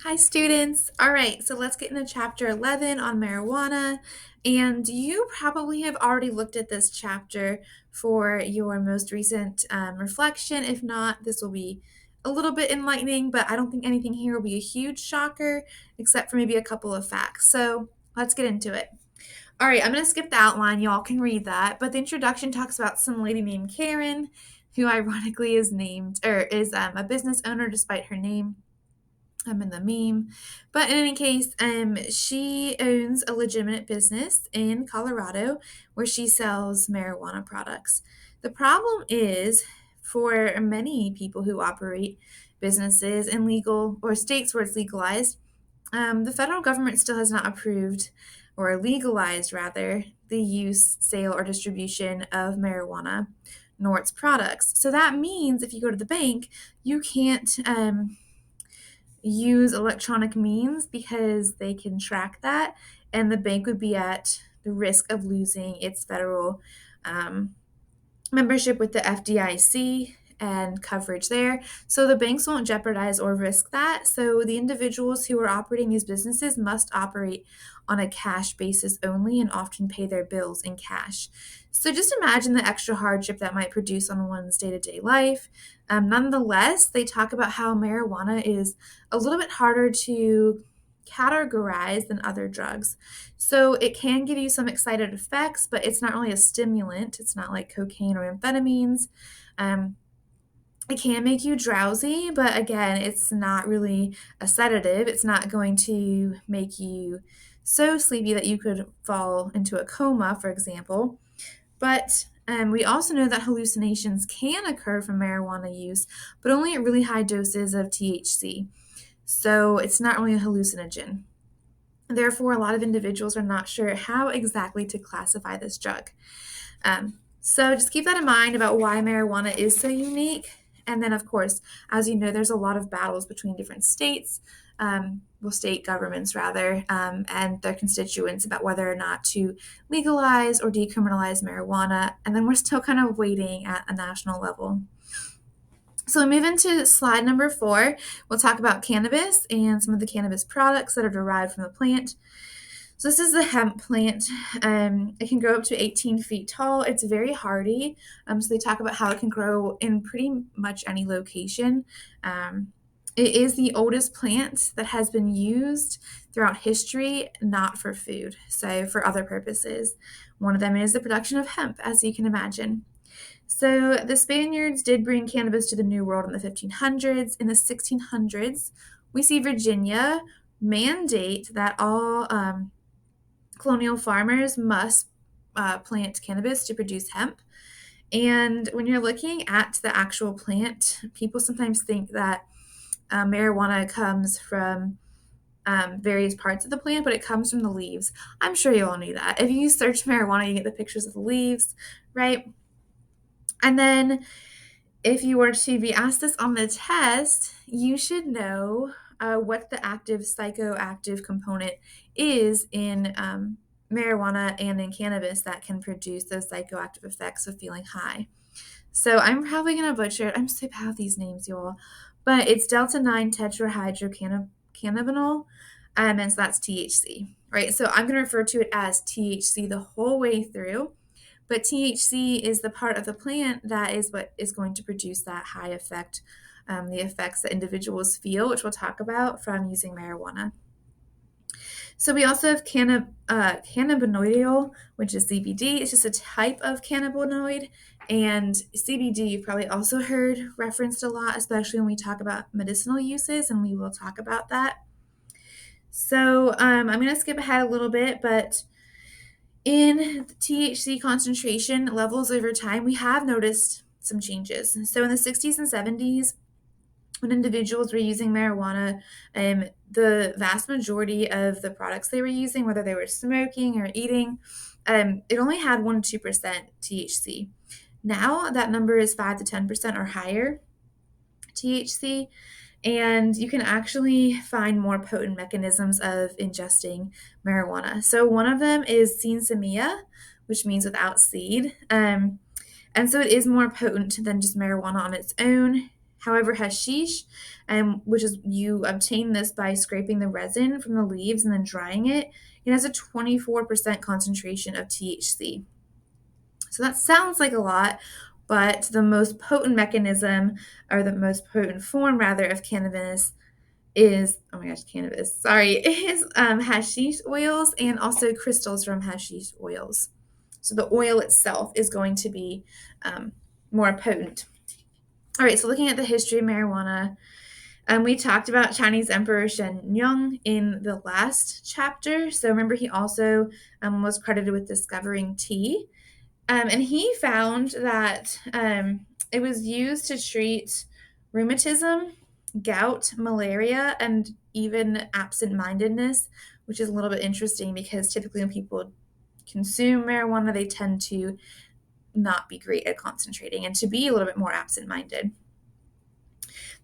Hi, students. All right, so let's get into chapter 11 on marijuana. And you probably have already looked at this chapter for your most recent reflection. If not, this will be a little bit enlightening, but I don't think anything here will be a huge shocker, except for maybe a couple of facts. So let's get into it. All right, I'm going to skip the outline. Y'all can read that. But the introduction talks about some lady named Karen, who ironically is named or is a business owner despite her name. I'm in the meme. But in any case, she owns a legitimate business in Colorado where she sells marijuana products. The problem is for many people who operate businesses in legal or states where it's legalized, the federal government still has not approved or legalized, rather, the use, sale, or distribution of marijuana nor its products. So that means if you go to the bank, you can't use electronic means because they can track that, and the bank would be at the risk of losing its federal um, membership with the FDIC and coverage there. So the banks won't jeopardize or risk that. So the individuals who are operating these businesses must operate on a cash basis only and often pay their bills in cash. So just imagine the extra hardship that might produce on one's day to day life. Nonetheless, they talk about how marijuana is a little bit harder to categorize than other drugs. So it can give you some excited effects, but it's not really a stimulant. It's not like cocaine or amphetamines. Um, it can make you drowsy, but again, it's not really a sedative. It's not going to make you so sleepy that you could fall into a coma, for example. But we also know that hallucinations can occur from marijuana use, but only at really high doses of THC. So it's not really a hallucinogen. Therefore, a lot of individuals are not sure how exactly to classify this drug. So just keep that in mind about why marijuana is so unique. And then, of course, as you know, there's a lot of battles between different states, state governments rather, and their constituents about whether or not to legalize or decriminalize marijuana. And then we're still kind of waiting at a national level. So we move into slide number 4. We'll talk about cannabis and some of the cannabis products that are derived from the plant. So this is the hemp plant. It can grow up to 18 feet tall. It's very hardy. So they talk about how it can grow in pretty much any location. It is the oldest plant that has been used throughout history, not for food, so for other purposes. One of them is the production of hemp, as you can imagine. So the Spaniards did bring cannabis to the New World in the 1500s. In the 1600s, we see Virginia mandate that all colonial farmers must plant cannabis to produce hemp. And when you're looking at the actual plant, people sometimes think that marijuana comes from various parts of the plant, but it comes from the leaves. I'm sure you all knew that. If you search marijuana, you get the pictures of the leaves, right? And then if you were to be asked this on the test, you should know what the active psychoactive component is in marijuana and in cannabis that can produce those psychoactive effects of feeling high. So I'm probably going to butcher it. I'm so bad with these names, y'all. But it's delta 9 tetrahydrocannabinol, and so that's THC, right? So I'm going to refer to it as THC the whole way through. But THC is the part of the plant that is what is going to produce that high effect, the effects that individuals feel, which we'll talk about from using marijuana. So we also have cannabinoidal, which is CBD. It's just a type of cannabinoid. And CBD, you've probably also heard referenced a lot, especially when we talk about medicinal uses, and we will talk about that. So I'm going to skip ahead a little bit, but in THC concentration levels over time, we have noticed some changes. So in the 60s and 70s, when individuals were using marijuana, the vast majority of the products they were using, whether they were smoking or eating, it only had 1 to 2% THC. Now that number is 5 to 10% or higher THC, and you can actually find more potent mechanisms of ingesting marijuana. So one of them is sinsemilla, which means without seed. And so it is more potent than just marijuana on its own. However, hashish, which is you obtain this by scraping the resin from the leaves and then drying it, it has a 24% concentration of THC. So that sounds like a lot, but the most potent mechanism, or the most potent form rather, of cannabis is, oh my gosh, cannabis, sorry, is hashish oils and also crystals from hashish oils. So the oil itself is going to be more potent. All right, so looking at the history of marijuana, we talked about Chinese Emperor Shen Yong in the last chapter. So remember, he also was credited with discovering tea. And he found that it was used to treat rheumatism, gout, malaria, and even absent-mindedness, which is a little bit interesting because typically when people consume marijuana, they tend to not be great at concentrating and to be a little bit more absent-minded.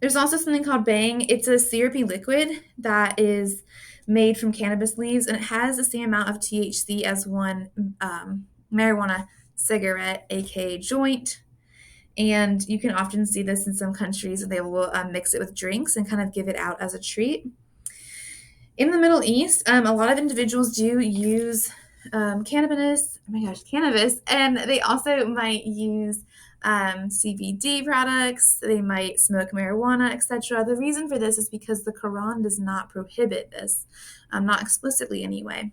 There's also something called Bang. It's a syrupy liquid that is made from cannabis leaves, and it has the same amount of THC as one marijuana cigarette, aka joint. And you can often see this in some countries. They will mix it with drinks and kind of give it out as a treat. In the Middle East, a lot of individuals do use cannabis. Oh my gosh, cannabis, and they also might use CBD products. They might smoke marijuana, etc. The reason for this is because the Quran does not prohibit this, not explicitly anyway.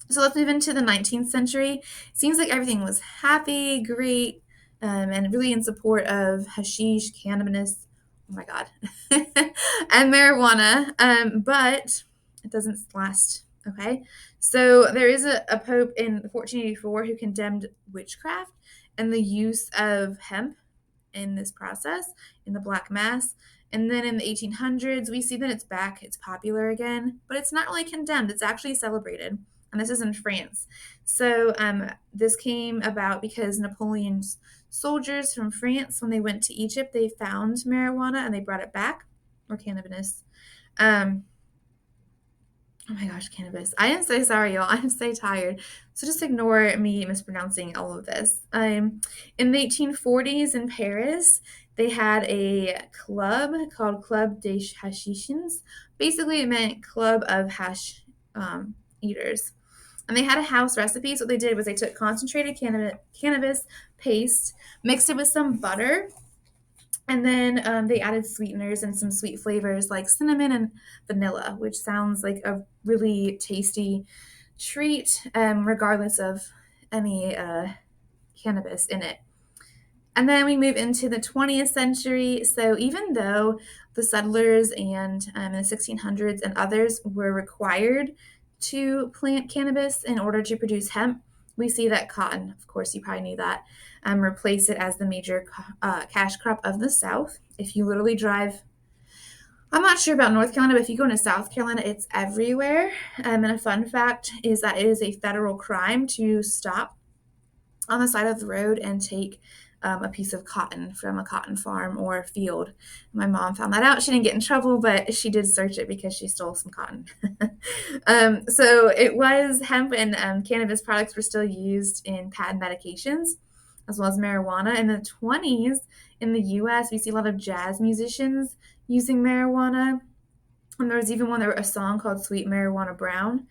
So let's move into the 19th century. It seems like everything was happy, great, and really in support of hashish, cannabis, oh my God, and marijuana, but it doesn't last, okay? So there is a pope in 1484 who condemned witchcraft and the use of hemp in this process, in the Black Mass. And then in the 1800s, we see that it's back, it's popular again, but it's not really condemned, it's actually celebrated. And this is in France. So this came about because Napoleon's soldiers from France, when they went to Egypt, they found marijuana and they brought it back, or cannabis. Oh my gosh, cannabis. I am so sorry, y'all. I'm so tired. So just ignore me mispronouncing all of this. In the 1840s in Paris, they had a club called Club des Hachiciens. Basically, it meant club of hash eaters. And they had a house recipe. So what they did was they took concentrated cannabis paste, mixed it with some butter, and then they added sweeteners and some sweet flavors like cinnamon and vanilla, which sounds like a really tasty treat, regardless of any cannabis in it. And then we move into the 20th century. So even though the settlers and in the 1600s and others were required to plant cannabis in order to produce hemp, we see that cotton, of course, you probably knew that, replace it as the major cash crop of the South. If you literally drive, I'm not sure about North Carolina, but if you go into South Carolina, it's everywhere. And a fun fact is that it is a federal crime to stop on the side of the road and take a piece of cotton from a cotton farm or field. My mom found that out. She didn't get in trouble, but she did search it because she stole some cotton. So it was hemp and cannabis products were still used in patent medications as well as marijuana. In the 20s in the US, we see a lot of jazz musicians using marijuana. And there was even one that wrote a song called Sweet Marijuana Brown.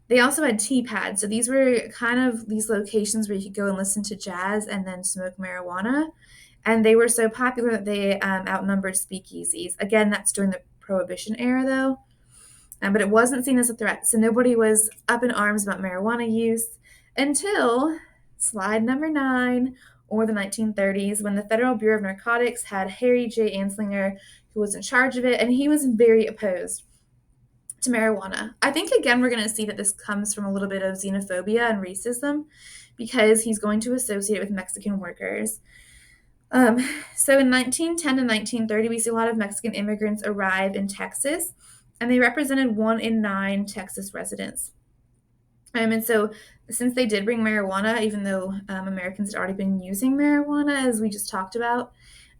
They also had tea pads. So these were kind of these locations where you could go and listen to jazz and then smoke marijuana. And they were so popular that they outnumbered speakeasies. Again, that's during the Prohibition era, though. But it wasn't seen as a threat. So nobody was up in arms about marijuana use until slide number 9, or the 1930s, when the Federal Bureau of Narcotics had Harry J. Anslinger, who was in charge of it, and he was very opposed to marijuana. I think, again, we're going to see that this comes from a little bit of xenophobia and racism because he's going to associate it with Mexican workers. So in 1910 to 1930, we see a lot of Mexican immigrants arrive in Texas, and they represented 1 in 9 Texas residents. And so since they did bring marijuana, even though Americans had already been using marijuana, as we just talked about,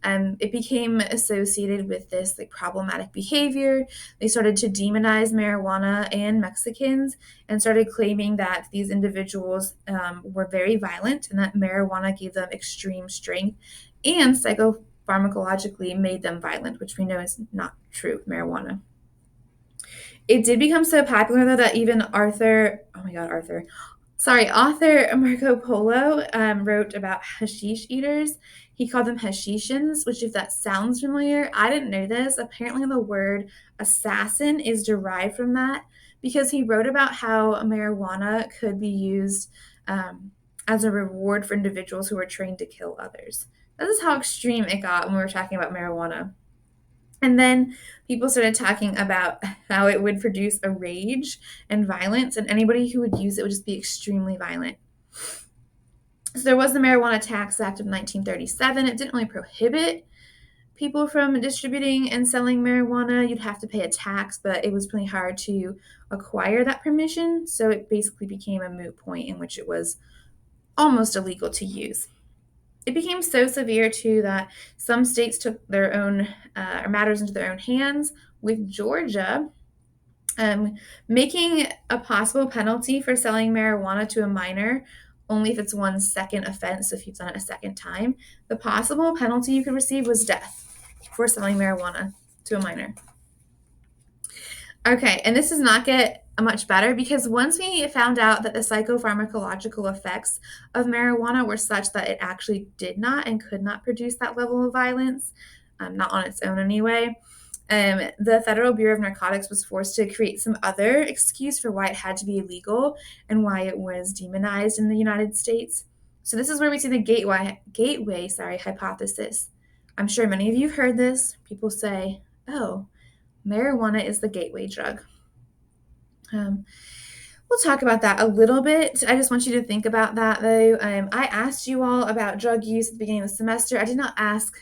it became associated with this like problematic behavior. They started to demonize marijuana and Mexicans and started claiming that these individuals were very violent and that marijuana gave them extreme strength and pharmacologically made them violent, which we know is not true with marijuana. It did become so popular, though, that even author Marco Polo wrote about hashish eaters. He called them Hashishans, which, if that sounds familiar, I didn't know this. Apparently, the word assassin is derived from that because he wrote about how marijuana could be used as a reward for individuals who were trained to kill others. This is how extreme it got when we were talking about marijuana. And then people started talking about how it would produce a rage and violence, and anybody who would use it would just be extremely violent. So there was the Marijuana Tax Act of 1937. It didn't really prohibit people from distributing and selling marijuana. You'd have to pay a tax, but it was really hard to acquire that permission. So it basically became a moot point in which it was almost illegal to use. It became so severe, too, that some states took their own matters into their own hands, with Georgia making a possible penalty for selling marijuana to a minor only if it's one second offense. So if you've done it a second time, the possible penalty you could receive was death for selling marijuana to a minor. Okay, and this does not get much better because once we found out that the psychopharmacological effects of marijuana were such that it actually did not and could not produce that level of violence, not on its own anyway, the Federal Bureau of Narcotics was forced to create some other excuse for why it had to be illegal and why it was demonized in the United States. So this is where we see the gateway hypothesis. I'm sure many of you have heard this. People say, oh, marijuana is the gateway drug. We'll talk about that a little bit. I just want you to think about that, though. I asked you all about drug use at the beginning of the semester. I did not ask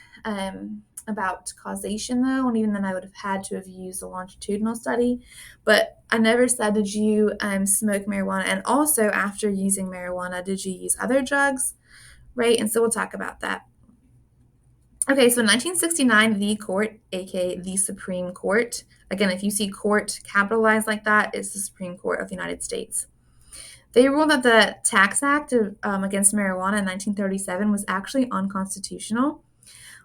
about causation, though, and even then I would have had to have used a longitudinal study. But I never said, did you smoke marijuana? And also, after using marijuana, did you use other drugs? Right? And so we'll talk about that. Okay, so in 1969, the court, aka the Supreme Court, again, if you see court capitalized like that, it's the Supreme Court of the United States. They ruled that the Tax Act against marijuana in 1937 was actually unconstitutional.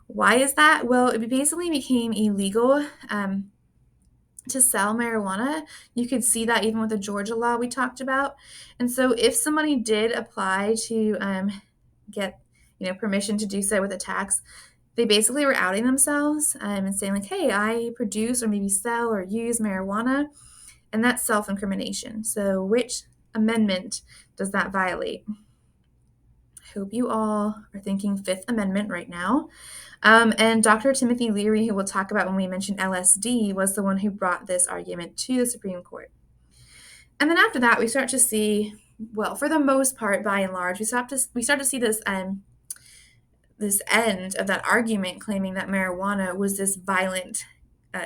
Why is that? Well, it basically became illegal to sell marijuana. You could see that even with the Georgia law we talked about. And so if somebody did apply to get permission to do so with a tax, they basically were outing themselves and saying like, hey, I produce or maybe sell or use marijuana, and that's self-incrimination. So which amendment does that violate? I hope you all are thinking Fifth Amendment right now. And Dr. Timothy Leary, who we'll talk about when we mention LSD, was the one who brought this argument to the Supreme Court. And then after that, we start to see, well, for the most part, by and large, we start to see this this end of that argument claiming that marijuana was this violent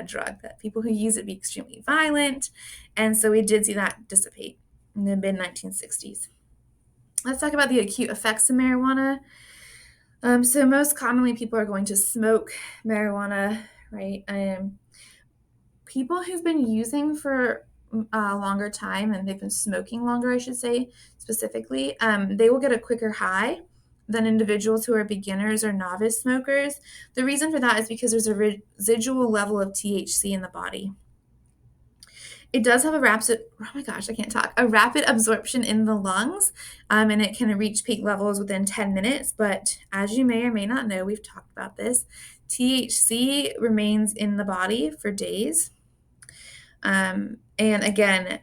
drug, that people who use it be extremely violent. And so we did see that dissipate in the mid-1960s. Let's talk about the acute effects of marijuana. So most commonly, people are going to smoke marijuana, right? People who've been using for a longer time, and they've been smoking longer, I should say, specifically, they will get a quicker high than individuals who are beginners or novice smokers. The reason for that is because there's a residual level of THC in the body. It does have a rapid absorption in the lungs, and it can reach peak levels within 10 minutes. But as you may or may not know, we've talked about this, THC remains in the body for days. And again,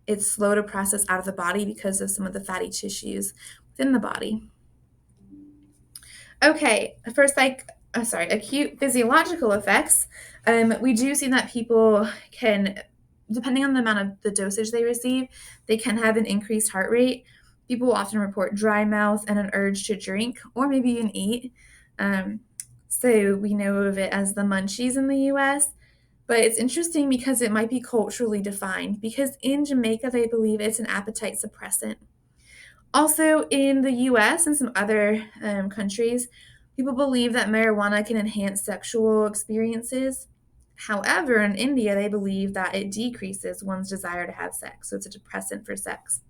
it's slow to process out of the body because of some of the fatty tissues within the body. Okay, for acute physiological effects, we do see that people can, depending on the amount of the dosage they receive, they can have an increased heart rate. People often report dry mouth and an urge to drink or maybe even eat. So we know of it as the munchies in the US, but it's interesting because it might be culturally defined, because in Jamaica, they believe it's an appetite suppressant. Also, in the US and some other countries, people believe that marijuana can enhance sexual experiences. However, in India, they believe that it decreases one's desire to have sex, so it's a depressant for sex.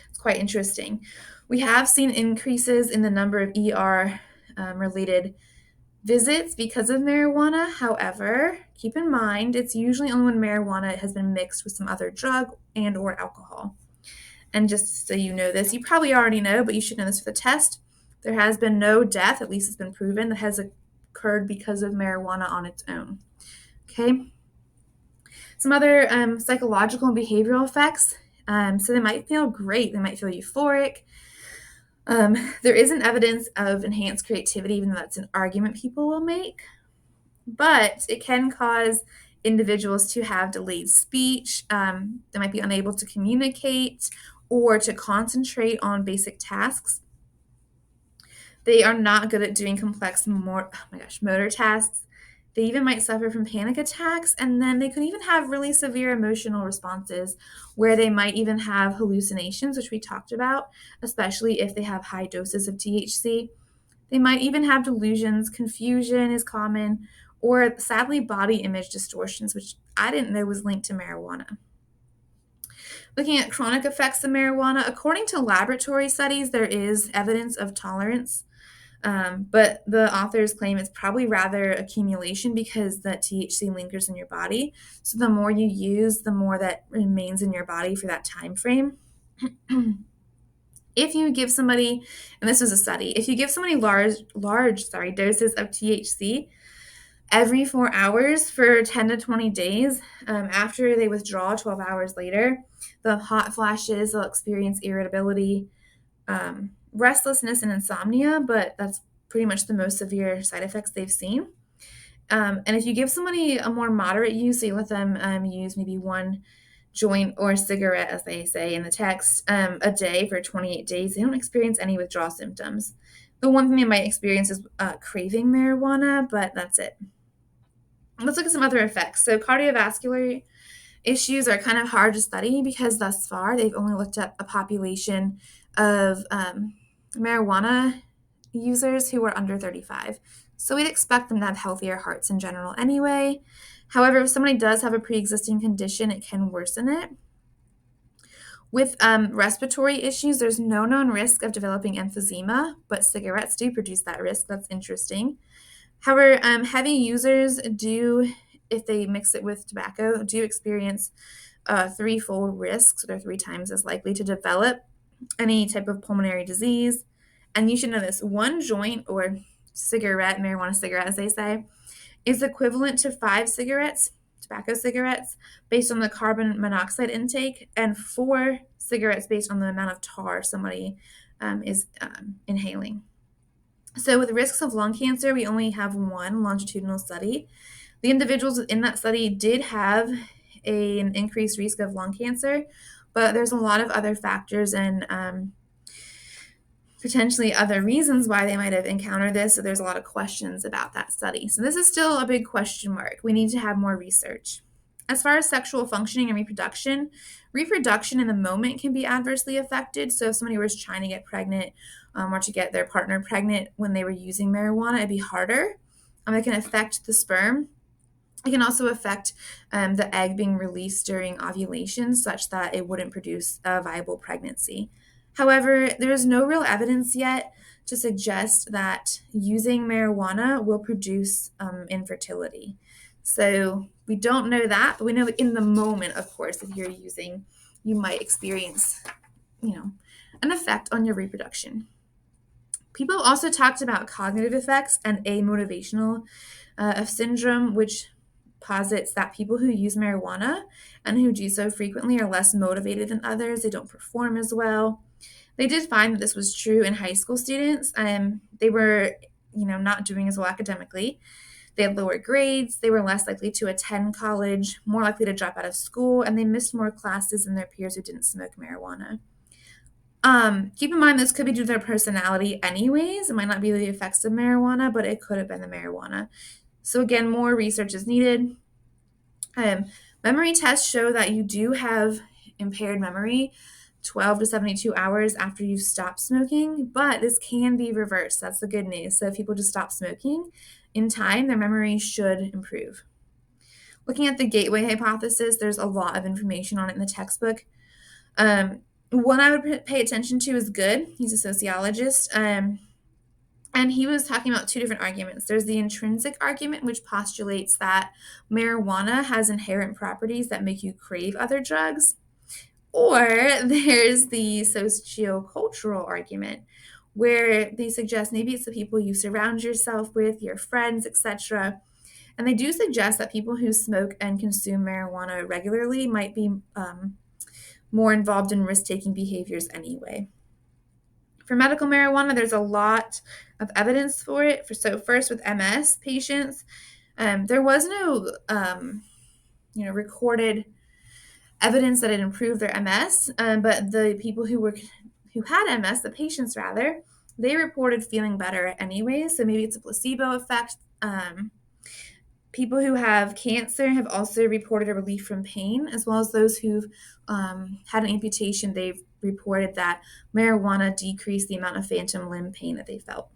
It's quite interesting. We have seen increases in the number of ER related visits because of marijuana. However, keep in mind it's usually only when marijuana has been mixed with some other drug and or alcohol. And just so you know this, you probably already know, but you should know this for the test. There has been no death, at least it's been proven, that has occurred because of marijuana on its own. Okay. Some other psychological and behavioral effects. So they might feel great. They might feel euphoric. There isn't evidence of enhanced creativity, even though that's an argument people will make. But it can cause individuals to have delayed speech. They might be unable to communicate or to concentrate on basic tasks. They are not good at doing complex, motor tasks. They even might suffer from panic attacks, and then they could even have really severe emotional responses where they might even have hallucinations, which we talked about, especially if they have high doses of THC. They might even have delusions, confusion is common, or sadly, body image distortions, which I didn't know was linked to marijuana. Looking at chronic effects of marijuana, according to laboratory studies, there is evidence of tolerance. But the authors claim it's probably rather accumulation because that THC lingers in your body. So the more you use, the more that remains in your body for that time frame. If you give somebody, and this was a study, if you give somebody large doses of THC every 4 hours for 10 to 20 days, after they withdraw 12 hours later, the hot flashes, they'll experience irritability, restlessness, and insomnia, but that's pretty much the most severe side effects they've seen. And if you give somebody a more moderate use, so you let them use maybe one joint or cigarette, as they say in the text, a day for 28 days, they don't experience any withdrawal symptoms. The one thing they might experience is craving marijuana, but that's it. Let's look at some other effects. So cardiovascular issues are kind of hard to study because thus far they've only looked at a population of marijuana users who are under 35. So we'd expect them to have healthier hearts in general anyway. However, if somebody does have a pre-existing condition, it can worsen it. With respiratory issues, there's no known risk of developing emphysema, but cigarettes do produce that risk. That's interesting. However, heavy users do, if they mix it with tobacco, do experience threefold risk. So they're 3 times as likely to develop any type of pulmonary disease. And you should know this, one joint or cigarette, marijuana cigarette, as they say, is equivalent to 5 cigarettes, tobacco cigarettes, based on the carbon monoxide intake, and 4 cigarettes based on the amount of tar somebody is inhaling. So with risks of lung cancer, we only have one longitudinal study. The individuals in that study did have an increased risk of lung cancer, but there's a lot of other factors and potentially other reasons why they might have encountered this. So there's a lot of questions about that study. So this is still a big question mark. We need to have more research. As far as sexual functioning and reproduction in the moment can be adversely affected. So if somebody was trying to get pregnant or to get their partner pregnant when they were using marijuana, it'd be harder. It can affect the sperm. It can also affect the egg being released during ovulation such that it wouldn't produce a viable pregnancy. However, there is no real evidence yet to suggest that using marijuana will produce infertility. So we don't know that, but we know in the moment, of course, if you're using, you might experience, an effect on your reproduction. People also talked about cognitive effects and amotivational syndrome, which posits that people who use marijuana and who do so frequently are less motivated than others. They don't perform as well. They did find that this was true in high school students. They were, not doing as well academically. They had lower grades. They were less likely to attend college, more likely to drop out of school, and they missed more classes than their peers who didn't smoke marijuana. Keep in mind this could be due to their personality anyways. It might not be the effects of marijuana, but it could have been the marijuana. So again, more research is needed. Memory tests show that you do have impaired memory 12 to 72 hours after you stop smoking, but this can be reversed. That's the good news. So if people just stop smoking, in time, their memory should improve. Looking at the gateway hypothesis, there's a lot of information on it in the textbook. One I would pay attention to is Good. He's a sociologist. And he was talking about two different arguments. There's the intrinsic argument, which postulates that marijuana has inherent properties that make you crave other drugs. Or there's the sociocultural argument, where they suggest maybe it's the people you surround yourself with, your friends, etc. And they do suggest that people who smoke and consume marijuana regularly might be more involved in risk taking behaviors anyway. For medical marijuana, there's a lot of evidence for it. So first, with MS patients, there was no recorded evidence that it improved their MS, but the people who had MS, the patients rather, they reported feeling better anyway. So maybe it's a placebo effect. People who have cancer have also reported a relief from pain, as well as those who've had an amputation. They've reported that marijuana decreased the amount of phantom limb pain that they felt.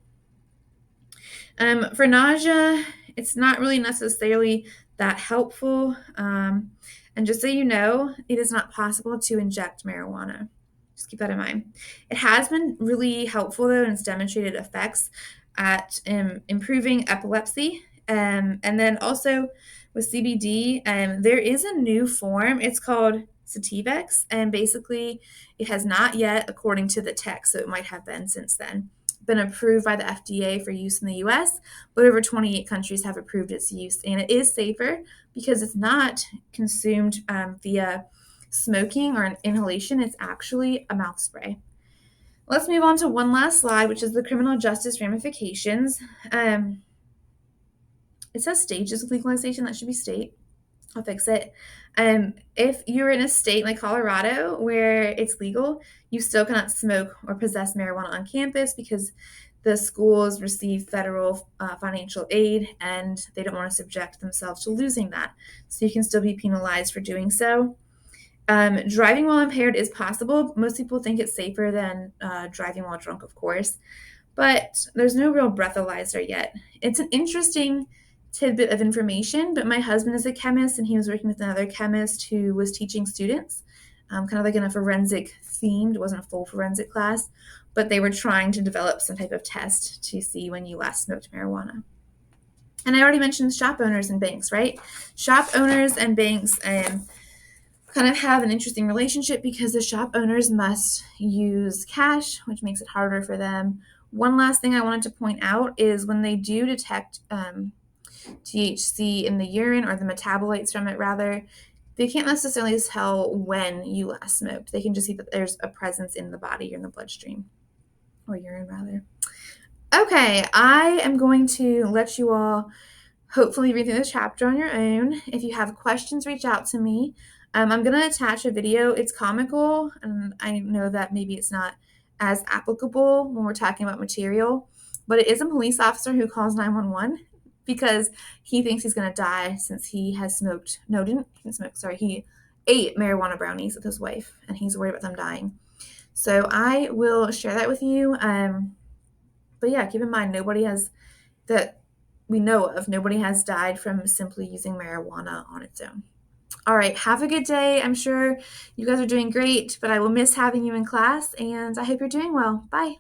For nausea, it's not really necessarily that helpful. And just so you know, it is not possible to inject marijuana. Just keep that in mind. It has been really helpful, though, in its demonstrated effects at improving epilepsy. And then also with CBD, there is a new form. It's called Sativex, and basically it has not yet, according to the text, so it might have been since then, been approved by the FDA for use in the US, but over 28 countries have approved its use. And it is safer because it's not consumed via smoking or an inhalation. It's actually a mouth spray. Let's move on to one last slide, which is the criminal justice ramifications. It says stages of legalization. That should be state. I'll fix it. If you're in a state like Colorado where it's legal, you still cannot smoke or possess marijuana on campus because the schools receive federal financial aid and they don't want to subject themselves to losing that. So you can still be penalized for doing so. Driving while impaired is possible. Most people think it's safer than driving while drunk, of course, but there's no real breathalyzer yet. It's an interesting tidbit of information, but my husband is a chemist and he was working with another chemist who was teaching students, kind of like in a forensic themed, it wasn't a full forensic class, but they were trying to develop some type of test to see when you last smoked marijuana. And I already mentioned shop owners and banks, right? Shop owners and banks kind of have an interesting relationship because the shop owners must use cash, which makes it harder for them. One last thing I wanted to point out is when they do detect THC in the urine, or the metabolites from it rather, they can't necessarily tell when you last smoked. They can just see that there's a presence in the body or in the bloodstream, or urine rather. Okay, I am going to let you all hopefully read through this chapter on your own. If you have questions, reach out to me. I'm going to attach a video. It's comical, and I know that maybe it's not as applicable when we're talking about material, but it is a police officer who calls 911 because he thinks he's going to die since he has smoked. No, didn't smoke. Sorry, he ate marijuana brownies with his wife, and he's worried about them dying. So I will share that with you. But yeah, keep in mind, nobody has that we know of. Nobody has died from simply using marijuana on its own. All right, have a good day. I'm sure you guys are doing great, but I will miss having you in class, and I hope you're doing well. Bye.